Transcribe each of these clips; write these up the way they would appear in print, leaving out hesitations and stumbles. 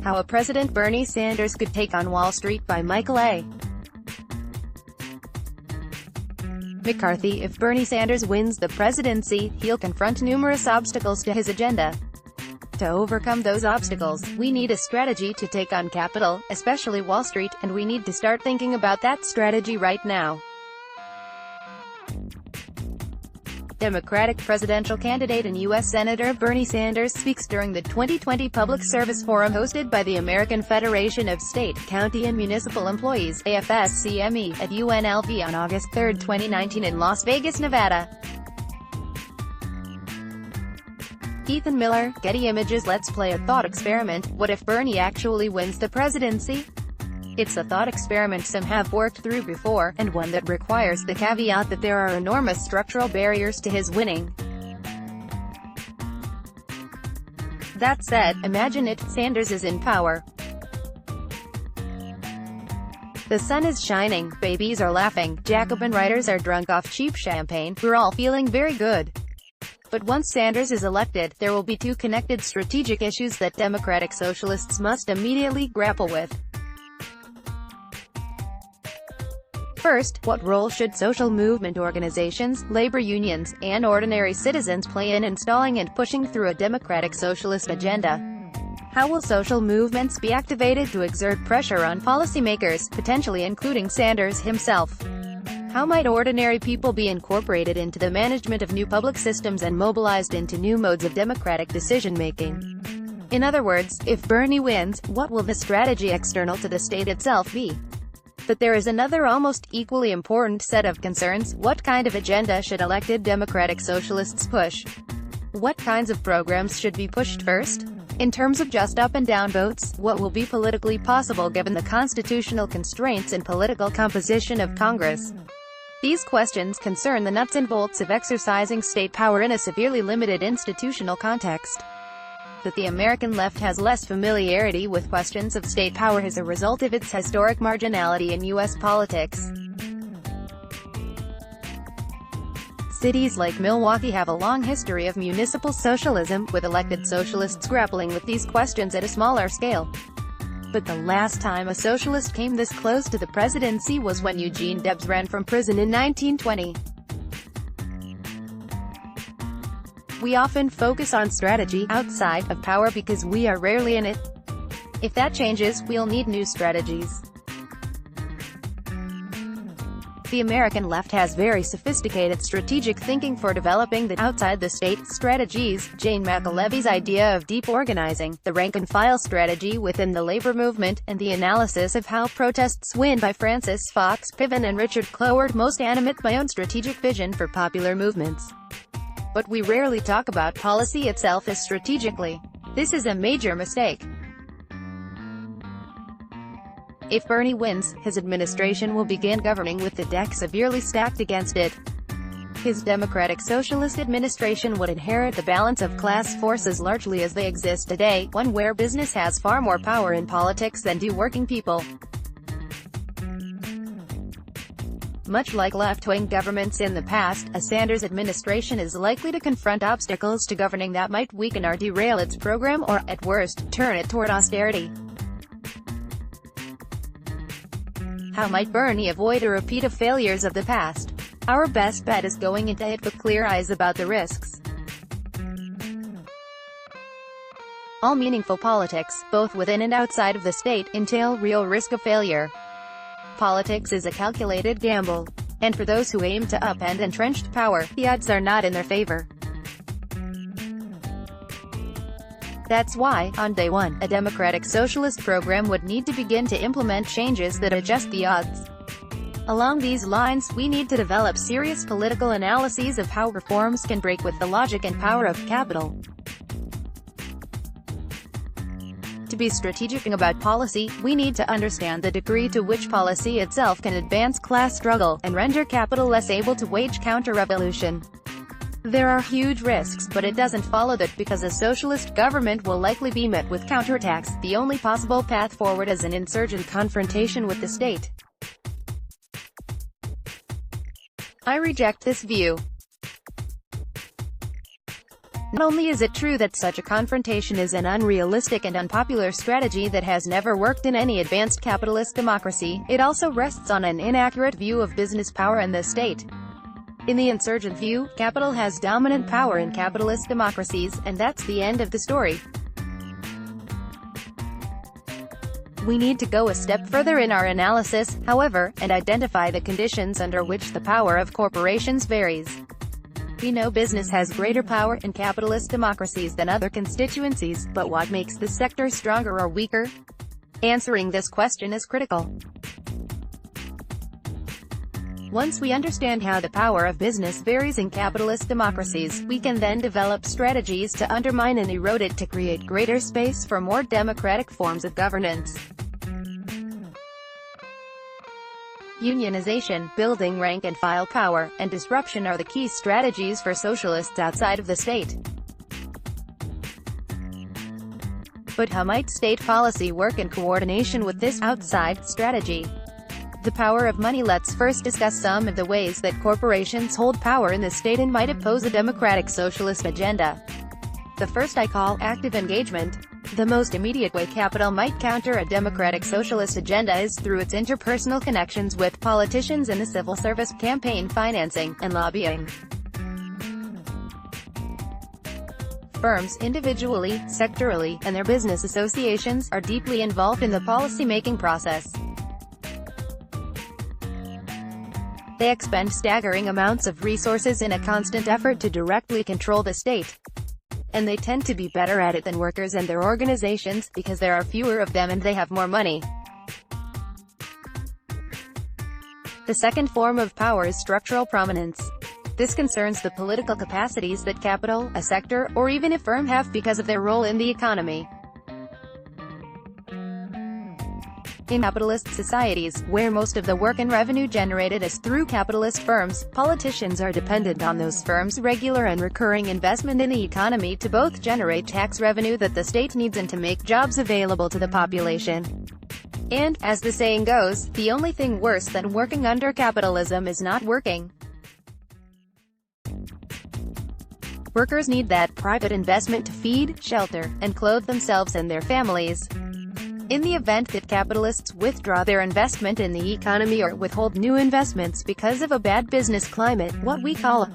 How a President Bernie Sanders Could Take on Wall Street by Michael A. McCarthy If Bernie Sanders wins the presidency, he'll confront numerous obstacles to his agenda. To overcome those obstacles, we need a strategy to take on Capitol, especially Wall Street, and we need to start thinking about that strategy right now. Democratic presidential candidate and U.S. Senator Bernie Sanders speaks during the 2020 Public Service Forum hosted by the American Federation of State, County and Municipal Employees (AFSCME) at UNLV on August 3, 2019 in Las Vegas, Nevada. Ethan Miller, Getty Images. Let's play a thought experiment. What if Bernie actually wins the presidency? It's a thought experiment some have worked through before, and one that requires the caveat that there are enormous structural barriers to his winning. That said, imagine it, Sanders is in power. The sun is shining, babies are laughing, Jacobin writers are drunk off cheap champagne, we're all feeling very good. But once Sanders is elected, there will be two connected strategic issues that Democratic Socialists must immediately grapple with. First, what role should social movement organizations, labor unions, and ordinary citizens play in installing and pushing through a democratic socialist agenda? How will social movements be activated to exert pressure on policymakers, potentially including Sanders himself? How might ordinary people be incorporated into the management of new public systems and mobilized into new modes of democratic decision-making? In other words, if Bernie wins, what will the strategy external to the state itself be? But there is another almost equally important set of concerns. What kind of agenda should elected Democratic Socialists push? What kinds of programs should be pushed first? In terms of just up and down votes, what will be politically possible given the constitutional constraints and political composition of Congress? These questions concern the nuts and bolts of exercising state power in a severely limited institutional context. That the American left has less familiarity with questions of state power as a result of its historic marginality in U.S. politics. Cities like Milwaukee have a long history of municipal socialism, with elected socialists grappling with these questions at a smaller scale. But the last time a socialist came this close to the presidency was when Eugene Debs ran from prison in 1920. We often focus on strategy outside of power because we are rarely in it. If that changes, we'll need new strategies. The American left has very sophisticated strategic thinking for developing the outside-the-state strategies. Jane McAlevy's idea of deep organizing, the rank-and-file strategy within the labor movement, and the analysis of how protests win by Francis Fox Piven and Richard Cloward most animate my own strategic vision for popular movements. But we rarely talk about policy itself as strategically. This is a major mistake. If Bernie wins, his administration will begin governing with the deck severely stacked against it. His Democratic Socialist administration would inherit the balance of class forces largely as they exist today, one where business has far more power in politics than do working people. Much like left-wing governments in the past, a Sanders administration is likely to confront obstacles to governing that might weaken or derail its program or, at worst, turn it toward austerity. How might Bernie avoid a repeat of failures of the past? Our best bet is going into it with clear eyes about the risks. All meaningful politics, both within and outside of the state, entail real risk of failure. Politics is a calculated gamble. And for those who aim to upend entrenched power, the odds are not in their favor. That's why, on day one, a democratic socialist program would need to begin to implement changes that adjust the odds. Along these lines, we need to develop serious political analyses of how reforms can break with the logic and power of capital. To be strategic about policy, we need to understand the degree to which policy itself can advance class struggle, and render capital less able to wage counter-revolution. There are huge risks, but it doesn't follow that because a socialist government will likely be met with counterattacks, the only possible path forward is an insurgent confrontation with the state. I reject this view. Not only is it true that such a confrontation is an unrealistic and unpopular strategy that has never worked in any advanced capitalist democracy, it also rests on an inaccurate view of business power and the state. In the insurgent view, capital has dominant power in capitalist democracies, and that's the end of the story. We need to go a step further in our analysis, however, and identify the conditions under which the power of corporations varies. We know business has greater power in capitalist democracies than other constituencies, but what makes this sector stronger or weaker? Answering this question is critical. Once we understand how the power of business varies in capitalist democracies, we can then develop strategies to undermine and erode it to create greater space for more democratic forms of governance. Unionization, building rank-and-file power, and disruption are the key strategies for socialists outside of the state. But how might state policy work in coordination with this outside strategy? The power of money. Let's first discuss some of the ways that corporations hold power in the state and might oppose a democratic socialist agenda. The first I call active engagement. The most immediate way capital might counter a democratic socialist agenda is through its interpersonal connections with politicians in the civil service, campaign financing, and lobbying. Firms, individually, sectorally, and their business associations, are deeply involved in the policy-making process. They expend staggering amounts of resources in a constant effort to directly control the state. And they tend to be better at it than workers and their organizations, because there are fewer of them and they have more money. The second form of power is structural prominence. This concerns the political capacities that capital, a sector, or even a firm have because of their role in the economy. In capitalist societies, where most of the work and revenue generated is through capitalist firms, politicians are dependent on those firms' regular and recurring investment in the economy to both generate tax revenue that the state needs and to make jobs available to the population. And, as the saying goes, the only thing worse than working under capitalism is not working. Workers need that private investment to feed, shelter, and clothe themselves and their families. In the event that capitalists withdraw their investment in the economy or withhold new investments because of a bad business climate, what we call a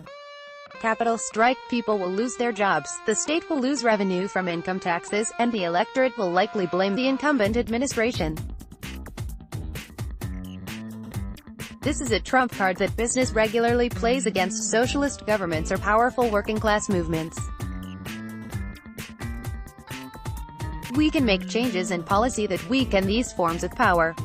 capital strike, people will lose their jobs, the state will lose revenue from income taxes, and the electorate will likely blame the incumbent administration. This is a trump card that business regularly plays against socialist governments or powerful working-class movements. We can make changes in policy that weaken these forms of power.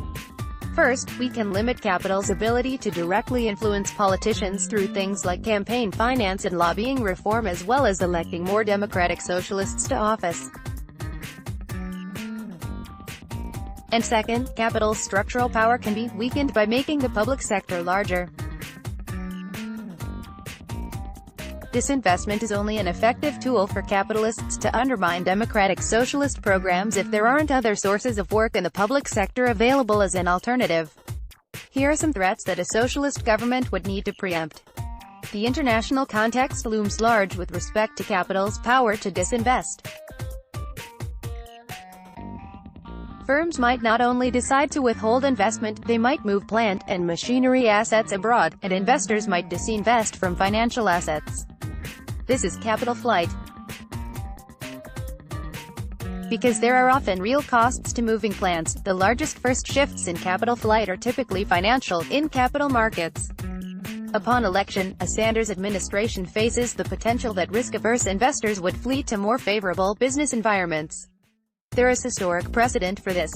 First, we can limit capital's ability to directly influence politicians through things like campaign finance and lobbying reform, as well as electing more democratic socialists to office. And second, capital's structural power can be weakened by making the public sector larger. Disinvestment is only an effective tool for capitalists to undermine democratic socialist programs if there aren't other sources of work in the public sector available as an alternative. Here are some threats that a socialist government would need to preempt. The international context looms large with respect to capital's power to disinvest. Firms might not only decide to withhold investment, they might move plant and machinery assets abroad, and investors might disinvest from financial assets. This is capital flight. Because there are often real costs to moving plants, the largest first shifts in capital flight are typically financial, in capital markets. Upon election, a Sanders administration faces the potential that risk-averse investors would flee to more favorable business environments. There is historic precedent for this.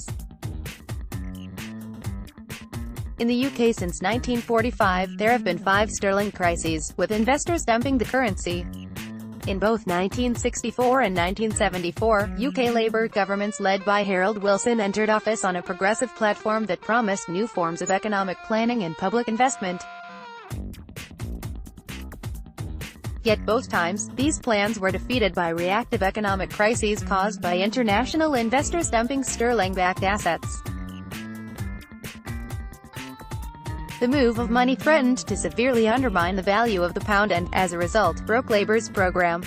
In the UK since 1945, there have been 5 sterling crises, with investors dumping the currency. In both 1964 and 1974, UK Labour governments led by Harold Wilson entered office on a progressive platform that promised new forms of economic planning and public investment. Yet both times, these plans were defeated by reactive economic crises caused by international investors dumping sterling-backed assets. The move of money threatened to severely undermine the value of the pound and, as a result, broke Labour's program.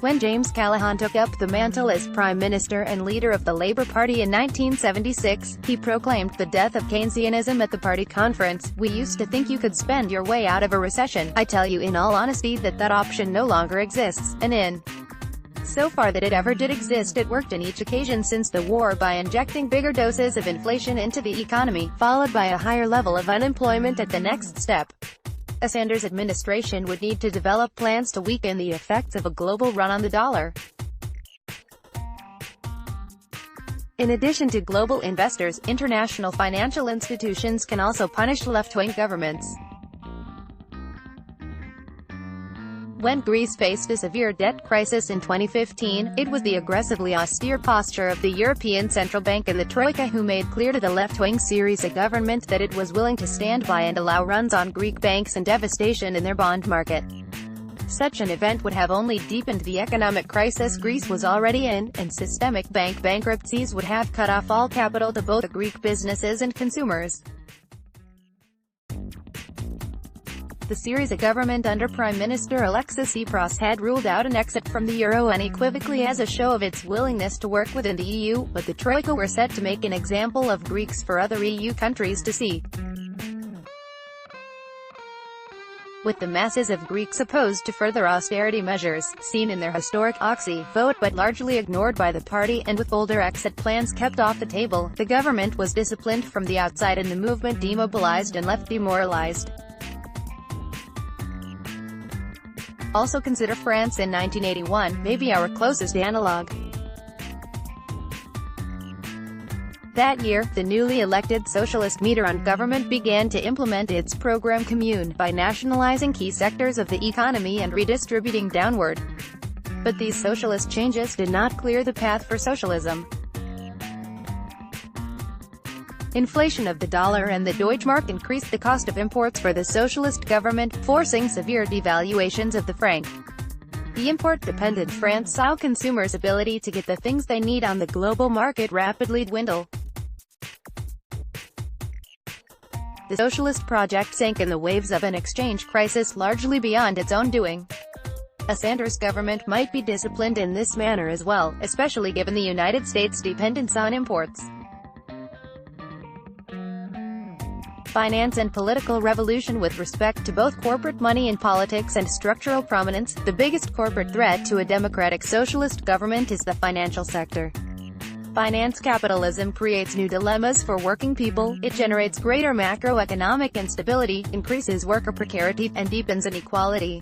When James Callaghan took up the mantle as Prime Minister and leader of the Labour Party in 1976, he proclaimed the death of Keynesianism at the party conference. "We used to think you could spend your way out of a recession. I tell you in all honesty that option no longer exists, and in so far that it ever did exist, it worked in each occasion since the war by injecting bigger doses of inflation into the economy, followed by a higher level of unemployment at the next step." A Sanders administration would need to develop plans to weaken the effects of a global run on the dollar. In addition to global investors, international financial institutions can also punish left-wing governments. When Greece faced a severe debt crisis in 2015, it was the aggressively austere posture of the European Central Bank and the Troika who made clear to the left-wing Syriza government that it was willing to stand by and allow runs on Greek banks and devastation in their bond market. Such an event would have only deepened the economic crisis Greece was already in, and systemic bank bankruptcies would have cut off all capital to both Greek businesses and consumers. The Syriza government under Prime Minister Alexis Tsipras had ruled out an exit from the euro unequivocally as a show of its willingness to work within the EU, but the Troika were set to make an example of Greeks for other EU countries to see. With the masses of Greeks opposed to further austerity measures, seen in their historic Oxy vote but largely ignored by the party, and with bolder exit plans kept off the table, the government was disciplined from the outside and the movement demobilized and left demoralized. Also consider France in 1981, maybe our closest analog. That year, the newly elected socialist Mitterrand government began to implement its program Commune, by nationalizing key sectors of the economy and redistributing downward. But these socialist changes did not clear the path for socialism. Inflation of the dollar and the Deutschmark increased the cost of imports for the socialist government, forcing severe devaluations of the franc. The import-dependent France saw consumers' ability to get the things they need on the global market rapidly dwindle. The socialist project sank in the waves of an exchange crisis largely beyond its own doing. A Sanders government might be disciplined in this manner as well, especially given the United States' dependence on imports. Finance and political revolution with respect to both corporate money in politics and structural prominence. The biggest corporate threat to a democratic socialist government is the financial sector. Finance capitalism creates new dilemmas for working people, it generates greater macroeconomic instability, increases worker precarity, and deepens inequality.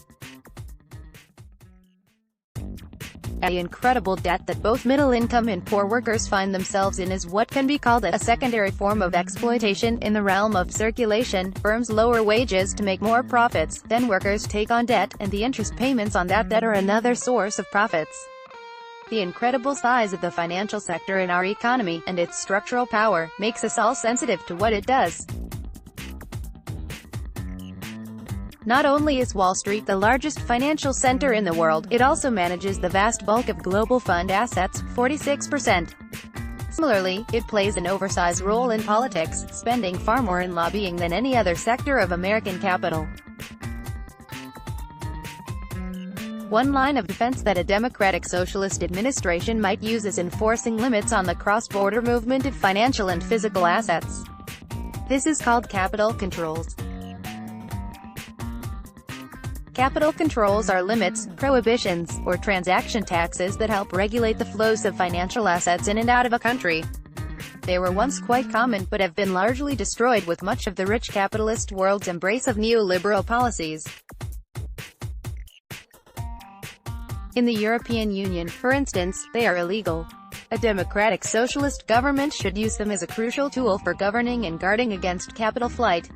The incredible debt that both middle-income and poor workers find themselves in is what can be called a secondary form of exploitation. In the realm of circulation, firms lower wages to make more profits, then workers take on debt, and the interest payments on that debt are another source of profits. The incredible size of the financial sector in our economy, and its structural power, makes us all sensitive to what it does. Not only is Wall Street the largest financial center in the world, it also manages the vast bulk of global fund assets, 46%. Similarly, it plays an oversized role in politics, spending far more in lobbying than any other sector of American capital. One line of defense that a democratic socialist administration might use is enforcing limits on the cross-border movement of financial and physical assets. This is called capital controls. Capital controls are limits, prohibitions, or transaction taxes that help regulate the flows of financial assets in and out of a country. They were once quite common, but have been largely destroyed with much of the rich capitalist world's embrace of neoliberal policies. In the European Union, for instance, they are illegal. A democratic socialist government should use them as a crucial tool for governing and guarding against capital flight.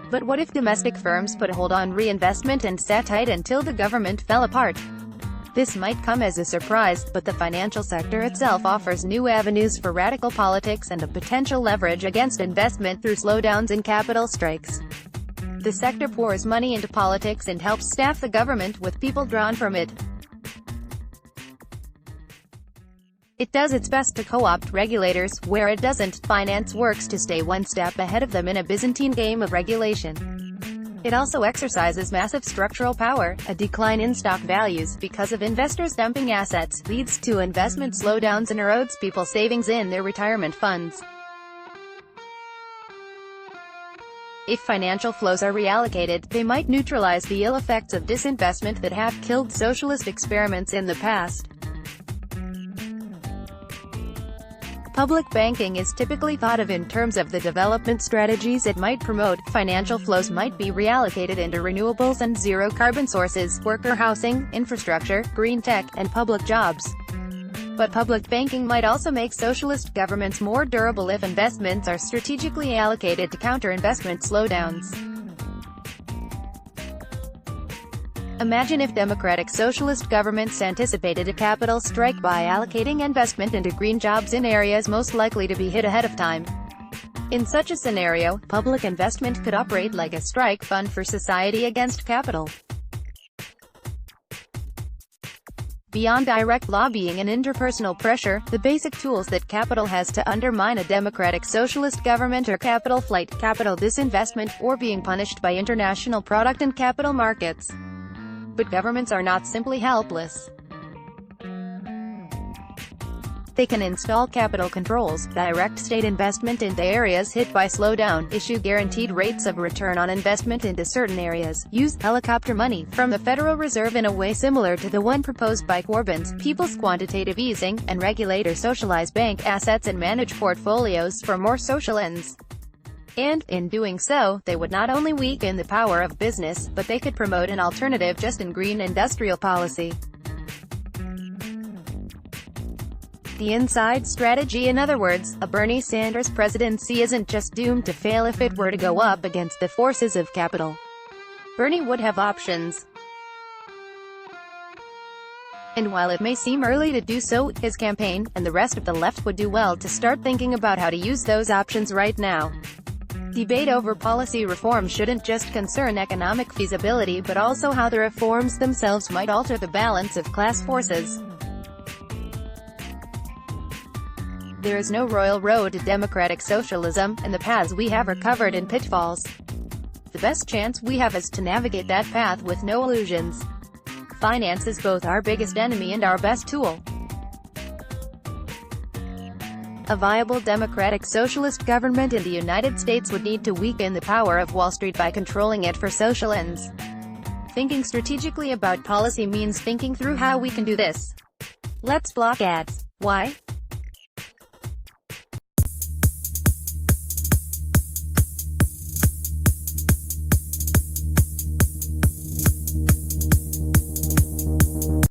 But what if domestic firms put a hold on reinvestment and sat tight until the government fell apart? This might come as a surprise, but the financial sector itself offers new avenues for radical politics and a potential leverage against investment through slowdowns in capital strikes. The sector pours money into politics and helps staff the government with people drawn from it. It does its best to co-opt regulators, where it doesn't. Finance works to stay one step ahead of them in a Byzantine game of regulation. It also exercises massive structural power. A decline in stock values, because of investors dumping assets, leads to investment slowdowns and erodes people's savings in their retirement funds. If financial flows are reallocated, they might neutralize the ill effects of disinvestment that have killed socialist experiments in the past. Public banking is typically thought of in terms of the development strategies it might promote. Financial flows might be reallocated into renewables and zero-carbon sources, worker housing, infrastructure, green tech, and public jobs. But public banking might also make socialist governments more durable if investments are strategically allocated to counter investment slowdowns. Imagine if democratic socialist governments anticipated a capital strike by allocating investment into green jobs in areas most likely to be hit ahead of time. In such a scenario, public investment could operate like a strike fund for society against capital. Beyond direct lobbying and interpersonal pressure, the basic tools that capital has to undermine a democratic socialist government are capital flight, capital disinvestment, or being punished by international product and capital markets. But governments are not simply helpless. They can install capital controls, direct state investment into areas hit by slowdown, issue guaranteed rates of return on investment into certain areas, use helicopter money from the Federal Reserve in a way similar to the one proposed by Corbyn's People's Quantitative Easing, and regulate or socialize bank assets and manage portfolios for more social ends. And, in doing so, they would not only weaken the power of business, but they could promote an alternative just and green industrial policy. The inside strategy, in other words, a Bernie Sanders presidency isn't just doomed to fail if it were to go up against the forces of capital. Bernie would have options. And while it may seem early to do so, his campaign, and the rest of the left would do well to start thinking about how to use those options right now. Debate over policy reform shouldn't just concern economic feasibility but also how the reforms themselves might alter the balance of class forces. There is no royal road to democratic socialism, and the paths we have are covered in pitfalls. The best chance we have is to navigate that path with no illusions. Finance is both our biggest enemy and our best tool. A viable democratic socialist government in the United States would need to weaken the power of Wall Street by controlling it for social ends. Thinking strategically about policy means thinking through how we can do this. Let's block ads. Why?